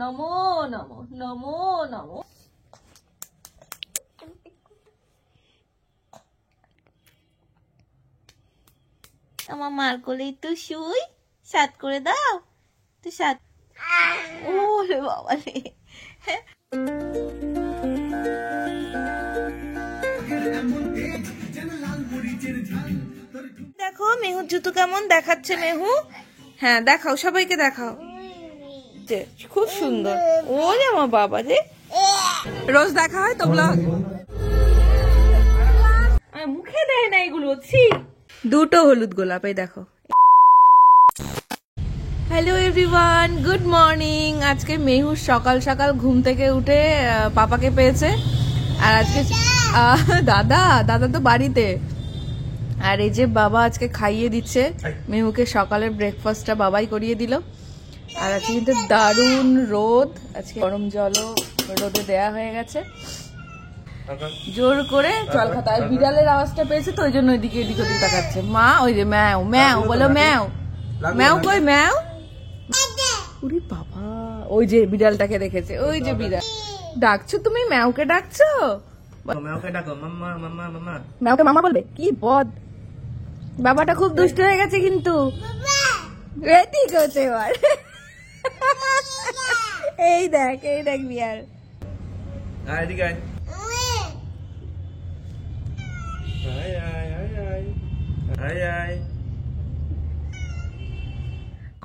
নমো নমো নমো নমো। আমার মার কোলেই তো শুই, সাত করে দাও তো সাত। ও রে বাবা রে। দেখো মেহুর জুতো কেমন দেখাচ্ছে মেহু। হ্যাঁ দেখাও, সবাইকে দেখাও, খুব সুন্দর। ও রে আমার বাবা রে, রোজ দেখা হয় তো ব্লগ, মুখে দেয় না এগুলো। দুটো হলুদ গোলাপ, এই দেখো। Hello everyone, good morning. আজকে মেহুর সকাল সকাল ঘুম থেকে উঠে পাপাকে পেয়েছে। আর আজকে দাদা তো বাড়িতে। আর এই যে বাবা আজকে খাইয়ে দিচ্ছে মেহুকে, সকালের ব্রেকফাস্টটা বাবাই করিয়ে দিল। আর আজকে কিন্তু দারুণ রোদ, আজকে গরম জলও রোদে দেয়া হয়ে গেছে। জোর করে জল খাতা। আর বিড়ালের আওয়াজটা পেয়েছে তো ওই জন্য ওইদিকে এদিক ওদিক তাকাচ্ছে। মা ওই যে ম্যাও ম্যাও বলো, ম্যাও ম্যাও কই ম্যাও। উরি বাবা, ওই যে বিড়ালটাকে দেখেছে, ওই যে বিড়াল। ডাকছো তুমি, ম্যাওকে ডাকছো? ম্যাওকে ডাকো, মাম্মা মাম্মা মাম্মা। ম্যাওকে মামা বলবে? কি বদ, বাবাটা খুব দুষ্ট হয়ে গেছে কিন্তু। ঠিক হচ্ছে এবার। এই দেখ বিয়ার। এদিকে আয়।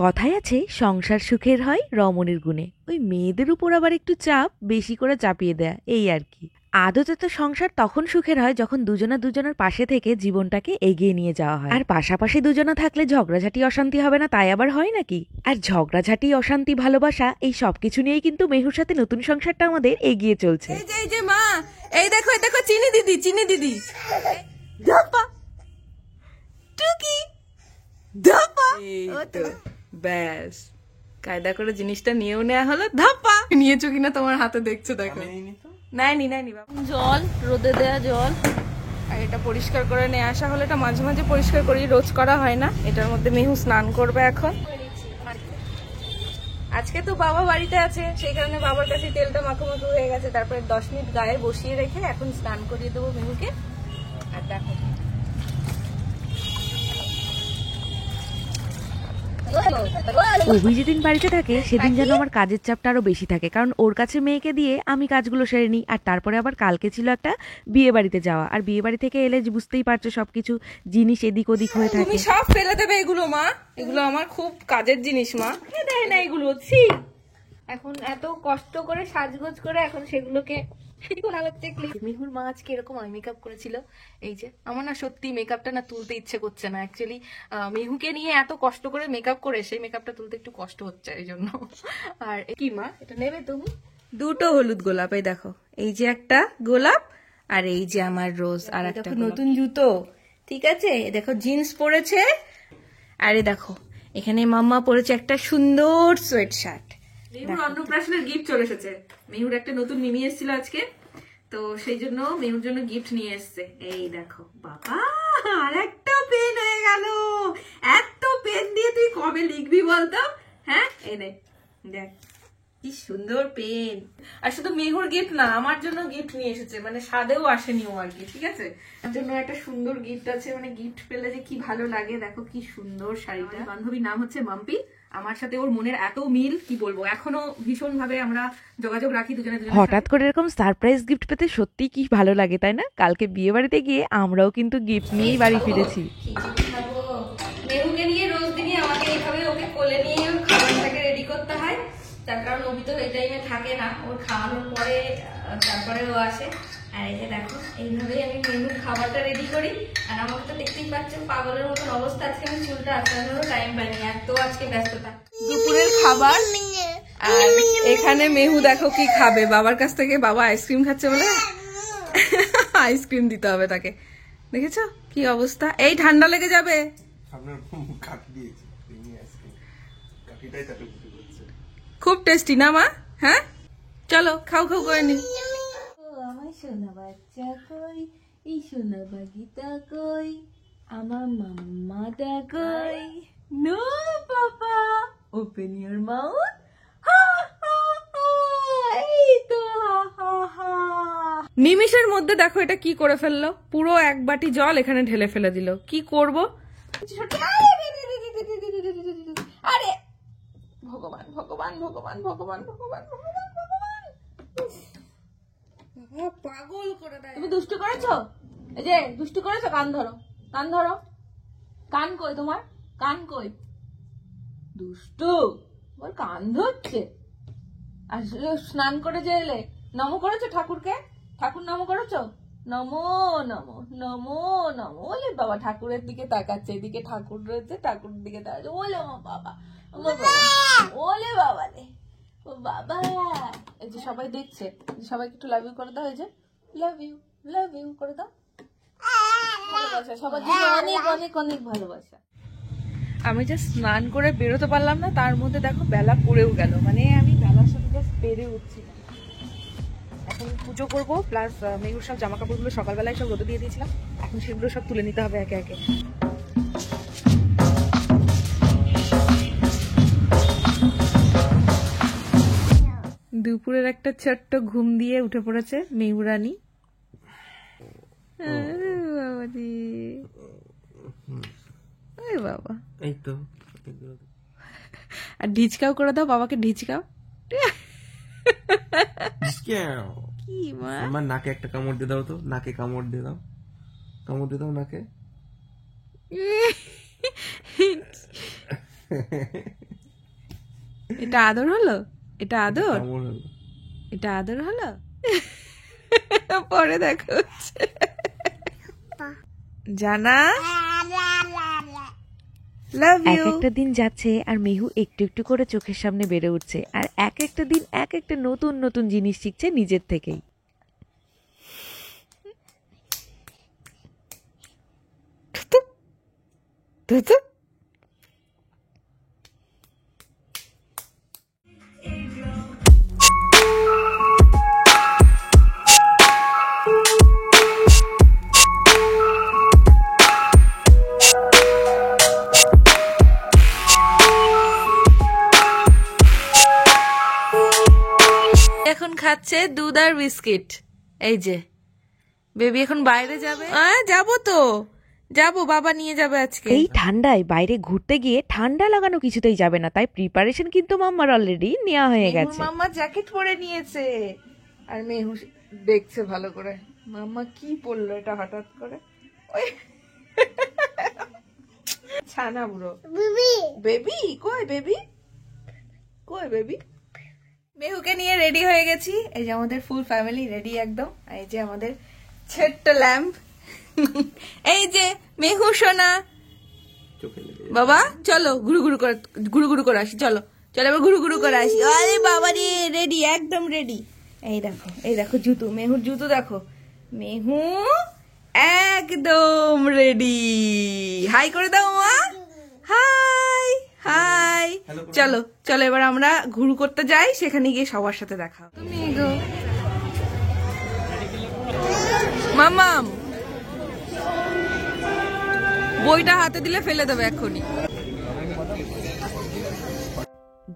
কথায় আছে সংসার সুখের হয় রমণীর গুণে। ওই মেয়েদের উপর আবার একটু চাপ বেশি করে চাপিয়ে দেয়া, এই আর কি। আদতে তো সংসার তখন সুখের হয় যখন দুজনের পাশে থেকে জীবনটাকে এগিয়ে নিয়ে যাওয়া হয়। আর পাশাপাশি দুজনা থাকলে ঝগড়াঝাটি অশান্তি হবে না, তাই আবার হয় নাকি? আর ঝগড়াঝাটি অশান্তি ভালোবাসা এই সবকিছু নিয়েই কিন্তু মেহুর সাথে নতুন সংসারটা আমাদের এগিয়ে চলছে। এই যে মা, এই দেখো চিনি দিদি ধাপা টুকি ধাপা। ব্যাস, কায়দা করে জিনিসটা নিয়েও নেওয়া হলো। ধাপা নিয়েছো কিনা তোমার হাতে দেখছো, দেখো। নাইনি বাবা। জল, রোদে দেয়া জল। আর এটা পরিষ্কার করে নিয়ে আসা হলো। এটা মাঝে মাঝে পরিষ্কার করি, রোজ করা হয় না। এটার মধ্যে মেহু স্নান করবে এখন। আজকে তো বাবা বাড়িতে আছে, সেই কারণে বাবার কাছে তেলটা মাখো হয়ে গেছে। তারপরে 10 মিনিট গায়ে বসিয়ে রেখে এখন স্নান করিয়ে দেবো মেহুকে। আর দেখো অভি যেদিন বাড়িতে থাকে সেদিন যেন আমার কাজের চাপটা আরো বেশি থাকে, কারণ ওর কাছে মেয়েকে দিয়ে আমি কাজগুলো সেরে নিই। আর তারপরে আবার কালকে ছিল একটা বিয়ে বাড়িতে যাওয়া, আর বিয়ে বাড়ি থেকে এলে বুঝতেই পারছো সবকিছু জিনিস এদিক ওদিক হয়ে থাকে। তুমি সব ফেলে দেবে এগুলো মা, এগুলো আমার খুব কাজের জিনিস মা। দেয় না এগুলো, এখন এত কষ্ট করে সাজগোজ করে এখন সেগুলোকে মিহুর মা আজকে এরকম আই মেকআপ করেছিল। এই যে আমার না সত্যি মেকআপটা না তুলতে ইচ্ছে করছে না। অ্যাকচুয়ালি মিহুকে নিয়ে এত কষ্ট করে মেকআপ করে সেই মেকআপটা তুলতে একটু কষ্ট হচ্ছে এই জন্য। আর কি মা, এটা নেবে তুমি? দুটো হলুদ গোলাপ, এই দেখো। এই যে একটা গোলাপ, আর এই যে আমার রোজ। আর একটা নতুন জুতো, ঠিক আছে? দেখো জিন্স পরেছে। আরে দেখো এখানে মাম্মা পরেছে একটা সুন্দর সোয়েট শার্ট। মেহুর অন্নপ্রাশনের গিফট চলে এসেছে। মেহুর একটা নতুন মিমি এসেছিল আজকে, তো সেই জন্য মেহুর জন্য গিফট নিয়ে এসছে। এই দেখো বাবা, আর একটা পেন হয়ে গেল। এত পেন দিয়ে তুই কবে লিখবি বলতো? হ্যাঁ এই নে, দেখ কি সুন্দর পেন। আর শুধু মেহুর গিফট না, আমার জন্য গিফট নিয়ে এসেছে, মানে সাদেও আসেনি ও আর কি, ঠিক আছে? আমার জন্য একটা সুন্দর গিফট আছে, মানে গিফট পেলে যে কি ভালো লাগে। দেখো কি সুন্দর শাড়িটা। বান্ধবীর নাম হচ্ছে মাম্পি। আমার সাথে ওর মনের এত মিল, কি বলবো, এখনো ভীষণ ভাবে আমরা যোগাযোগ রাখি দুজনে। হঠাৎ করে এরকম সারপ্রাইজ গিফট পেতে সত্যি কি ভালো লাগে, তাই না? কালকে বিয়ে বাড়িতে গিয়ে আমরাও কিন্তু গিফট নিয়েই বাড়ি ফিরেছি। মেহুকে নিয়ে রোজ দিনই আমাকে এইভাবে ওকে কোলে নিয়ে খাবারটাকে রেডি করতে হয়, তার কারণ ও তো এই টাইমে থাকে না, ওর খাওয়ানোর পরে তারপরে ও আসে। আর এই যে দেখো এইভাবেই আমি মেহুর খাবারটা রেডি করি। আর আমাকে তো দেখতেই পাচ্ছ পাগলের মতন অবস্থা, আজকে আমি চুলটা আসানোরও টাইম পাইনি, আর তো আজকে ব্যস্ততা। দুপুরের খাবার। আর এখানে মেহু দেখো কি খাবে, বাবার কাছ থেকে বাবা আইসক্রিম খাচ্ছে বলে আইসক্রিম দিতে হবে তাকে। দেখেছো কি অবস্থা, এই ঠান্ডা লেগে যাবে। খুব টেস্টি না মা? হ্যাঁ চলো খাও করে নি। আমার সোনা বাচ্চা কই, এই সোনা বাগিটা কই, আমার মাম্মাটা কই? No papa, open your mouth. নিমিষের মধ্যে দেখো এটা কি করে ফেললো, পুরো এক বাটি জল এখানে ঢেলে ফেলে দিল। কি করব? আরে ভগবান ভগবান ভগবান ভগবান ভগবান ভগবান ভগবান, পাগল করে দেয়। তুমি দুষ্টু করেছো, এই যে দুষ্টু করেছো। কান ধরো, কান ধরো। কান কই তোমার? কান কই? দুষ্টু ওর কান ধরছে। আর স্নান করে যে এলে, নমো করেছো ঠাকুরকে? ঠাকুর নমো করেছো? নমো নমো নমো নমো। ওলে বাবা ঠাকুরের দিকে তাকাচ্ছে, এদিকে ঠাকুর রয়েছে, ঠাকুরের দিকে তাকাচ্ছে। ওলে আমার বাবা, আমার বাবা, ওলে বাবা রে, ও বাবা। এই যে সবাই দেখছে, সবাইকে একটু লাভ ইউ করে দাও। এই যে লাভ ইউ করে দাও। ভালোবাসা সবার জন্য অনেক অনেক অনেক ভালোবাসা। আমি জাস্ট স্নান করে বেরোতে পারলাম না, তার মধ্যে দেখো বেলা পড়েও গেল। মানে আমি বেলার সাথে জাস্ট পেরে উঠছি। এখন পুজো করবো, প্লাস মেঘুর সব জামা কাপড়গুলো সকালবেলায় সব রোদে দিয়ে দিয়েছিলাম, এখন সেগুলো সব তুলে নিতে হবে একে একে। দুপুরের একটা ছোট্ট ঘুম দিয়ে উঠে পড়েছে মেঘুরানি। বাবা এই তো আর ঢিচকাও করে দাও বাবাকে, ঢিচকাও। কি মা, আমার নাকে একটা কামড় দিয়ে দাও তো, নাকে কামড় দিয়ে দাও, কামড় দিয়ে দাও নাকে। এটা আদর হলো? এটা আদর? কামড় হলো। এটা আদর হলো? পরে দেখা হচ্ছে। জানা লাভ এক ইউ। একটা দিন যাচ্ছে আর মেহু একটু একটু করে চোখের সামনে বেড়ে উঠছে, আর এক একটা দিন এক একটা নতুন নতুন জিনিস শিখছে নিজের থেকেই। এখন খাচ্ছে দুধ আর বিস্কিট। এই যে বেবি এখন বাইরে যাবে। যাবো তো, যাবো, বাবা নিয়ে যাবে আজকে। এই ঠান্ডায় বাইরে ঘুরতে গিয়ে ঠান্ডা লাগানো কিছুতেই যাবে না, তাই প্রিপারেশন কিন্তু মাম্মার অলরেডি নেওয়া হয়ে গেছে। মাম্মা জ্যাকেট পরে নিয়েছে, আর মেহু দেখছে ভালো করে মাম্মা কি পরলো এটা হঠাৎ করে। ওই ছানা বুড়ো বেবি কই, বেবি কই, বেবি। মেহুকে নিয়ে রেডি হয়ে গেছি। এই যে আমাদের ফুল ফ্যামিলি রেডি একদম। এই যে আমাদের ছোট্ট ল্যাম্প, এই যে মেহু সোনা। বাবা চলো ঘুরু ঘুরু করে আসি, চলো চলো এবার ঘুরু ঘুরু করে আসি। আরে বাবা রে, রেডি, একদম রেডি। এই দেখো জুতো, মেহুর জুতো দেখো। মেহু একদম রেডি। হাই করে দাও মা, হাই হাই। চলো চলো এবার আমরা ঘুরু করতে যাই, সেখানে গিয়ে সবার সাথে দেখা হবে। তুমি গো মামাম, বইটা হাতে দিলে ফেলে দেবে এক্ষুনি।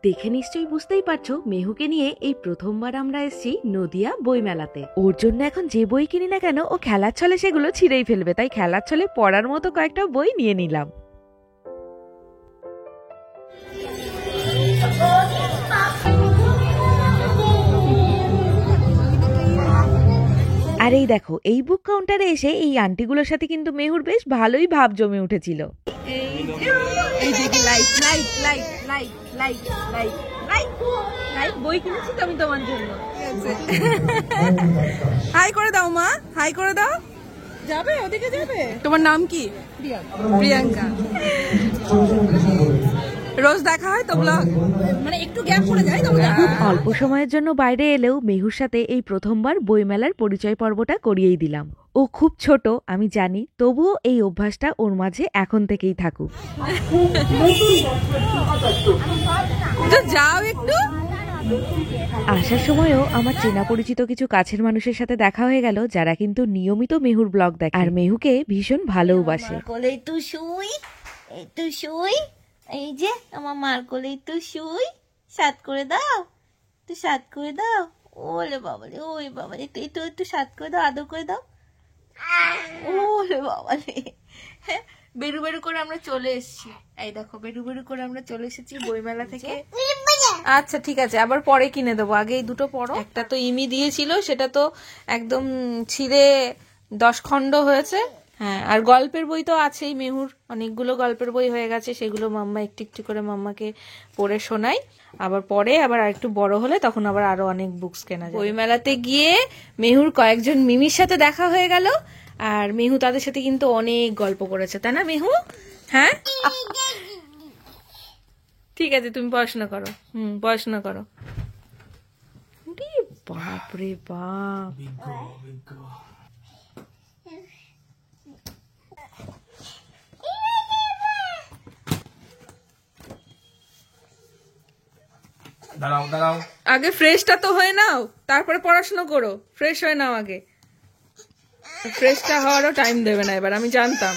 দেখে নিশ্চয়ই বুঝতেই পারছো, মেহুকে নিয়ে এই প্রথমবার আমরা এসেছি নদিয়া বইমেলাতে। ওর জন্য এখন যে বই কিনি না কেন ও খেলার ছলে সেগুলো ছিঁড়েই ফেলবে, তাই খেলার ছলে পড়ার মতো কয়েকটা বই নিয়ে নিলাম। আর এই দেখো, এই বুক কাউন্টারে এসে এই আন্টিগুলোর সাথে কিন্তু মেহুর বেশ ভালোই ভাব জমে উঠেছিল। বই কিনেছি তো আমি তোমার জন্য। হাই করে দাও মা, হাই করে দাও। যাবে ওদিকে যাবে? তোমার নাম কি? প্রিয়াঙ্কা। রোজ দেখা হয় তো ব্লগ, মানে একটু গ্যাপ পড়ে যায় তো। খুব অল্প সময়ের জন্য বাইরে এলেও মেহুর সাথে এই প্রথমবার বইমেলার পরিচয় পর্বটা করিয়েই দিলাম। ও খুব ছোট আমি জানি, তবুও এই অভ্যাসটা ওর মাঝে এখন থেকেই থাকুক। তো যাও একটু। আসার সময়ও আমার চেনা পরিচিত কিছু কাছের মানুষের সাথে দেখা হয়ে গেল, যারা কিন্তু নিয়মিত মেহুর ব্লগ দেখে আর মেহুকে ভীষণ ভালোবাসে। কোলে তুই শুই, এই তুই শুই, এই যে আমার মার কোলে তুই শুই, সাত করে দাও, তুই সাত করে দাও, ওলে বাবালে, ওই বাবালে, একটু একটু স্বাদ করে দাও, আদর করে দাও। ওলে বাবালে, বেরু বেরু করে আমরা চলে এসেছি। এই দেখো, বেরু বেরু করে আমরা চলে এসেছি বইমেলা থেকে। আচ্ছা ঠিক আছে, আবার পরে কিনে দেবো, আগে এই দুটো পড়ো। একটা তো ইমি দিয়েছিল, সেটা তো একদম ছিঁড়ে 10 খণ্ড হয়েছে। হ্যাঁ, আর গল্পের বই তো আছেই, মেহুর অনেকগুলো গল্পের বই হয়ে গেছে, সেগুলো মাম্মা একটু একটু করে মাম্মাকে পড়ে শোনাই। আবার পরে আবার একটু বড় হলে তখন আবার আরো অনেক বুকস কেনা যাবে। বইমেলাতে গিয়ে মেহুর কয়েকজন মিমির সাথে দেখা হয়ে গেল, আর মেহু তাদের সাথে কিন্তু অনেক গল্প করেছে, তাই না মেহু? হ্যাঁ ঠিক আছে, তুমি পড়াশোনা করো। পড়াশোনা করো। বাপরে বাপ, দাঁড়াও দাঁড়াও, আগে ফ্রেশটা তো হয়ে নাও, তারপরে পড়াশোনা করো। ফ্রেশ হয়ে নাও আগে। ফ্রেশটা হওয়ারও টাইম দেবে না এবার, আমি জানতাম।